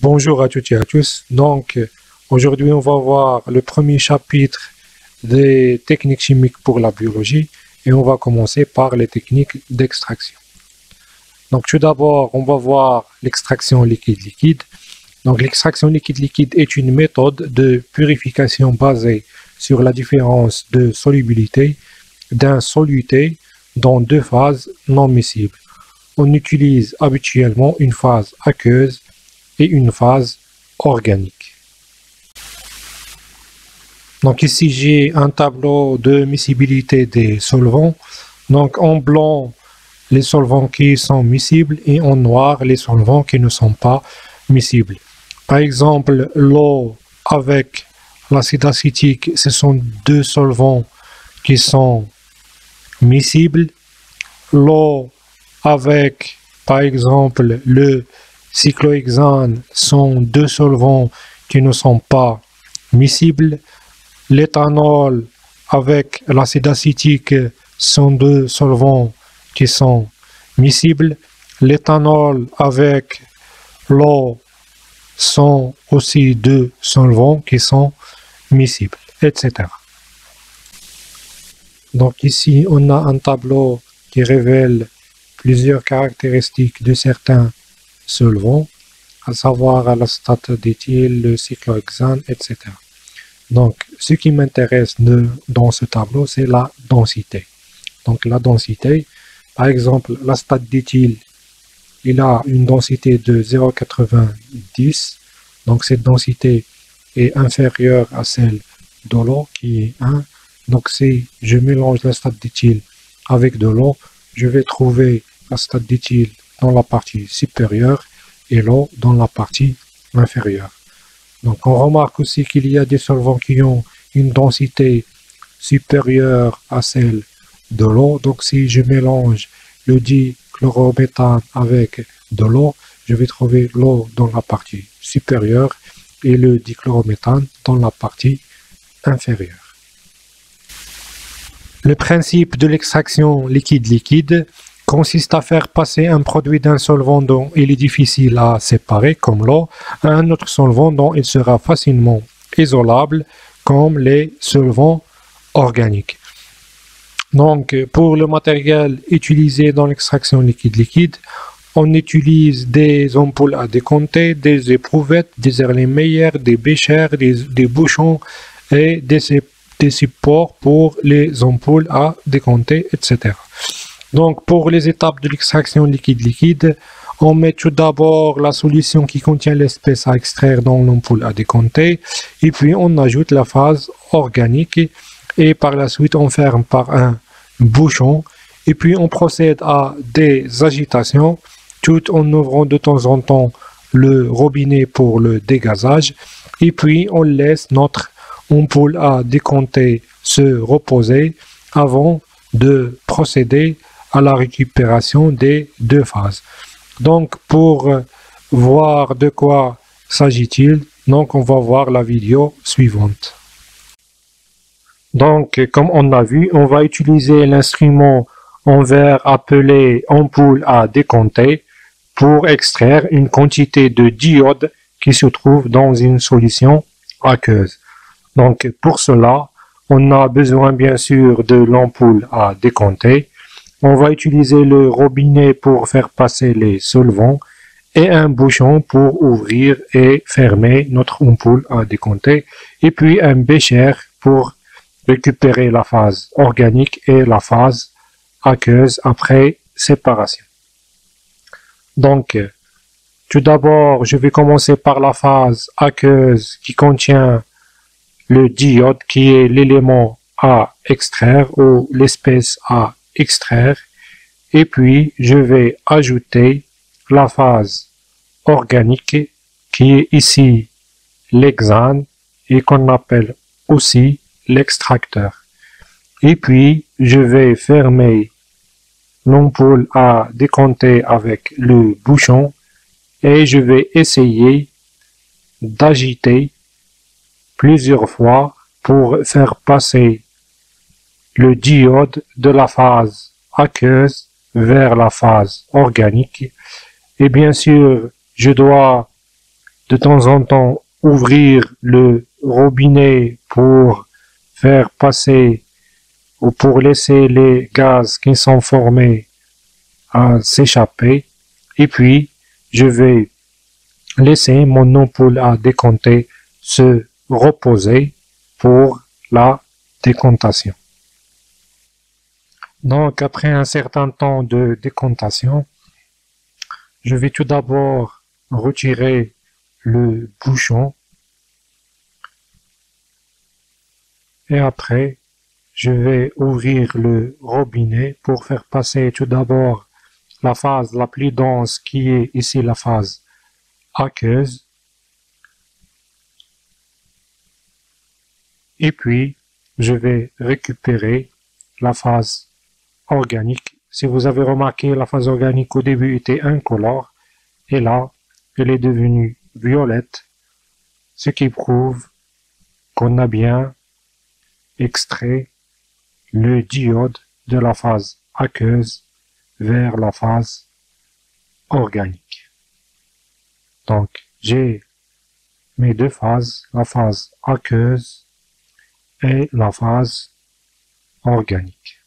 Bonjour à toutes et à tous. Aujourd'hui, on va voir le premier chapitre des techniques chimiques pour la biologie et on va commencer par les techniques d'extraction. Donc, tout d'abord, on va voir l'extraction liquide-liquide. Donc, l'extraction liquide-liquide est une méthode de purification basée sur la différence de solubilité d'un soluté dans deux phases non miscibles. On utilise habituellement une phase aqueuse et une phase organique. Donc ici j'ai un tableau de miscibilité des solvants. Donc en blanc les solvants qui sont miscibles et en noir les solvants qui ne sont pas miscibles. Par exemple l'eau avec l'acide acétique, ce sont deux solvants qui sont miscibles. L'eau avec par exemple le cyclohexane sont deux solvants qui ne sont pas miscibles. L'éthanol avec l'acide acétique sont deux solvants qui sont miscibles. L'éthanol avec l'eau sont aussi deux solvants qui sont miscibles, etc. Donc ici, on a un tableau qui révèle plusieurs caractéristiques de certains solvants, à savoir l'acétate d'éthyle, le cyclohexane, etc. Donc, ce qui m'intéresse dans ce tableau, c'est la densité. Donc, la densité, par exemple, l'acétate d'éthyle, il a une densité de 0,90. Donc, cette densité est inférieure à celle de l'eau, qui est 1. Donc, si je mélange l'acétate d'éthyle avec de l'eau, je vais trouver l'acétate d'éthyle dans la partie supérieure et l'eau dans la partie inférieure. Donc on remarque aussi qu'il y a des solvants qui ont une densité supérieure à celle de l'eau. Donc si je mélange le dichlorométhane avec de l'eau, je vais trouver l'eau dans la partie supérieure et le dichlorométhane dans la partie inférieure. Le principe de l'extraction liquide-liquide consiste à faire passer un produit d'un solvant dont il est difficile à séparer, comme l'eau, à un autre solvant dont il sera facilement isolable, comme les solvants organiques. Donc, pour le matériel utilisé dans l'extraction liquide-liquide, on utilise des ampoules à décompter, des éprouvettes, des Erlenmeyer, des béchers, des bouchons et des supports pour les ampoules à décompter, etc. Donc, pour les étapes de l'extraction liquide-liquide, on met tout d'abord la solution qui contient l'espèce à extraire dans l'ampoule à décompter, et puis on ajoute la phase organique, et par la suite on ferme par un bouchon, et puis on procède à des agitations, tout en ouvrant de temps en temps le robinet pour le dégazage, et puis on laisse notre ampoule à décompter se reposer avant de procéder à la récupération des deux phases. Donc pour voir de quoi s'agit-il, donc on va voir la vidéo suivante. Donc comme on a vu, on va utiliser l'instrument en verre appelé ampoule à décompter pour extraire une quantité de d'iode qui se trouve dans une solution aqueuse. Donc pour cela, on a besoin bien sûr de l'ampoule à décompter. On va utiliser le robinet pour faire passer les solvants et un bouchon pour ouvrir et fermer notre ampoule à décompter, et puis un bécher pour récupérer la phase organique et la phase aqueuse après séparation. Donc, tout d'abord, je vais commencer par la phase aqueuse qui contient le d'iode qui est l'élément à extraire ou l'espèce à extraire, et puis je vais ajouter la phase organique qui est ici l'hexane et qu'on appelle aussi l'extracteur, et puis je vais fermer l'ampoule à décompter avec le bouchon et je vais essayer d'agiter plusieurs fois pour faire passer le d'iode de la phase aqueuse vers la phase organique. Et bien sûr, je dois de temps en temps ouvrir le robinet pour faire passer ou pour laisser les gaz qui sont formés à s'échapper. Et puis, je vais laisser mon ampoule à décompter se reposer pour la décomptation. Donc, après un certain temps de décomptation, je vais tout d'abord retirer le bouchon et après, je vais ouvrir le robinet pour faire passer tout d'abord la phase la plus dense qui est ici la phase aqueuse. Et puis, je vais récupérer la phase organique. Si vous avez remarqué, la phase organique au début était incolore et là, elle est devenue violette, ce qui prouve qu'on a bien extrait le diode de la phase aqueuse vers la phase organique. Donc, j'ai mes deux phases, la phase aqueuse et la phase organique.